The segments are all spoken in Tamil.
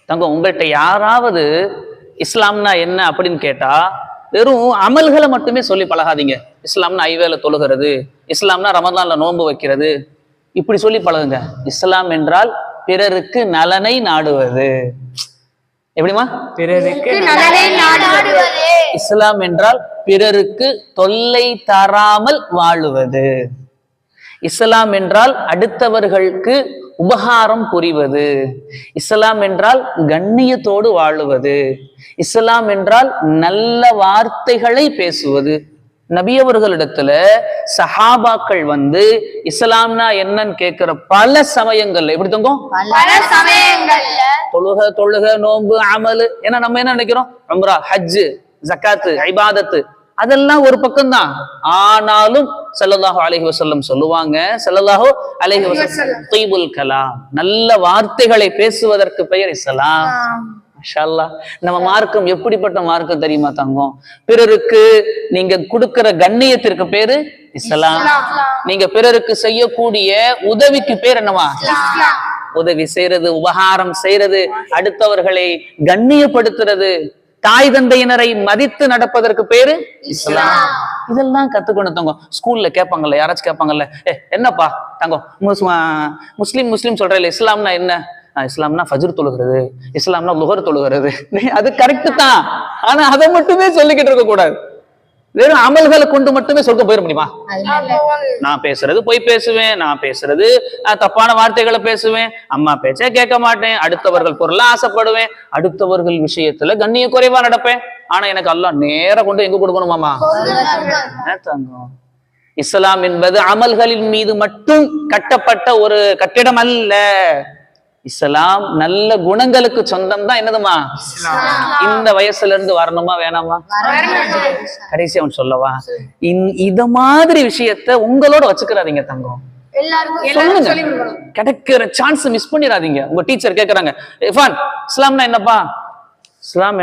தங்கம், உங்கள்கிட்ட யாராவது இஸ்லாம்னா என்ன அப்படின்னு கேட்டா வெறும் அமல்களை மட்டுமே சொல்லி பழகாதீங்க. இஸ்லாம்னா ஐவேளை தொழுகிறது, இஸ்லாம்னா ரமதான்ல நோன்பு வைக்கிறது, இப்படி சொல்லி பழகுங்க. இஸ்லாம் என்றால் பிறருக்கு நலனை நாடுவது. எப்படிமா? பிறருக்கு நலனை நாடுவது. இஸ்லாம் என்றால் பிறருக்கு தொல்லை தராமல் வாழுவது. இஸ்லாம் என்றால் அடுத்தவர்களுக்கு உபகாரம் புரிவது. இஸ்லாம் என்றால் கண்ணியத்தோடு வாழுவது. இஸ்லாம் என்றால் நல்ல வார்த்தைகளை பேசுவது. நபியவர்களிடத்துல சஹாபாக்கள் இஸ்லாம்னா என்னன்னு கேட்கிற பல சமயங்கள்ல எப்படி தங்கும்? பல சமயங்கள்ல தொழுக தொழுக நோன்பு அமலு. ஏன்னா நம்ம என்ன நினைக்கிறோம்? உம்ரா, ஹஜ், ஜகாத்து, இபாதத்து அதெல்லாம் ஒரு பக்கம் தான். ஆனாலும் ஸல்லல்லாஹு அலைஹி வஸல்லம் சொல்லுவாங்க, ஸல்லல்லாஹு அலைஹி வஸல்லம் தீபுல் கலாம், நல்ல வார்த்தைகளை பேசுவதற்கு பெயர் இஸ்லாம். மாஷா அல்லாஹ். நம்ம மார்க்கம் எப்படிப்பட்ட மார்க்கம் தெரியுமா தங்கம்? பிறருக்கு நீங்க கொடுக்கிற கண்ணியத்திற்கு பேரு இஸ்லாம். நீங்க பிறருக்கு செய்யக்கூடிய உதவிக்கு பேர் என்னவா? உதவி செய்யறது, உபகாரம் செய்யறது, அடுத்தவர்களை கண்ணியப்படுத்துறது, தாய் தந்தையினரை மதித்து நடப்பதற்கு பேரு இஸ்லாம். இதெல்லாம் கத்துக்கணும் தங்கம். ஸ்கூல்ல கேட்பாங்கல்ல, யாராச்சும் கேட்பாங்கல்ல, என்னப்பா தங்கம் முஸ்லிம் முஸ்லிம் சொல்றேன், இஸ்லாம்னா என்ன? இஸ்லாம்னா ஃபஜ்ர் தொழுகிறது, இஸ்லாம்னா லுஹர் தொழுகிறது. அது கரெக்ட் தான். ஆனா அதை மட்டுமே சொல்லிக்கிட்டு இருக்க கூடாது. வெறும் அமல்களை கொண்டு மட்டுமே சொல்ல போயிட முடியுமா? நான் பேசுறது பொய் பேசுவேன், நான் பேசுறது தப்பான வார்த்தைகளை பேசுவேன், அம்மா பேச்ச கேட்க மாட்டேன், அடுத்தவர்கள் பொருளா ஆசைப்படுவேன், அடுத்தவர்கள் விஷயத்துல கண்ணிய குறைவா நடப்பேன். ஆனா எனக்கு அல்லாஹ் நேர கொண்டு எங்க கொடுக்கணுமாமா? தங்கம், இஸ்லாம் என்பது அமல்களின் மீது மட்டும் கட்டப்பட்ட ஒரு கட்டிடம் அல்ல. இஸ்லாம் நல்ல குணங்களுக்கு சொந்தம் தான். என்னதுமா? இந்த வயசுல இருந்து வரணுமா வேணாமா? கடைசி அவன் சொல்லவா, இத மாதிரி விஷயத்த உங்களோட வச்சுக்கிறாதீங்க தங்கம். சொல்லுங்க, கிடைக்கிற சான்ஸ் மிஸ் பண்ணிடாதீங்க. உங்க டீச்சர் கேக்குறாங்க, இர்ஃபான் இஸ்லாம்னா என்னப்பா? இஸ்லாம்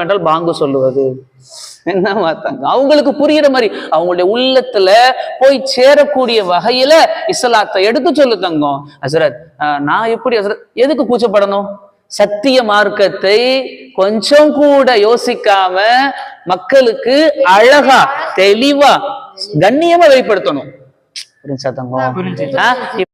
என்றால் பாங்கு சொல்லுவது. என்ன மாத்தாங்க? அவங்களுக்கு புரியுற மாதிரி அவங்களுடைய உள்ளத்துல போய் சேரக்கூடிய வகையில இஸ்லாத்தை எடுத்து சொல்லு தங்கம். ஹஸ்ரத், நான் எப்படி ஹஸ்ரத்? எதுக்கு கூச்சப்படணும்? சத்திய மார்க்கத்தை கொஞ்சம் கூட யோசிக்காம மக்களுக்கு அழகா தெளிவா கண்ணியமா வெளிப்படுத்தணும். புரிஞ்சா தங்கம்?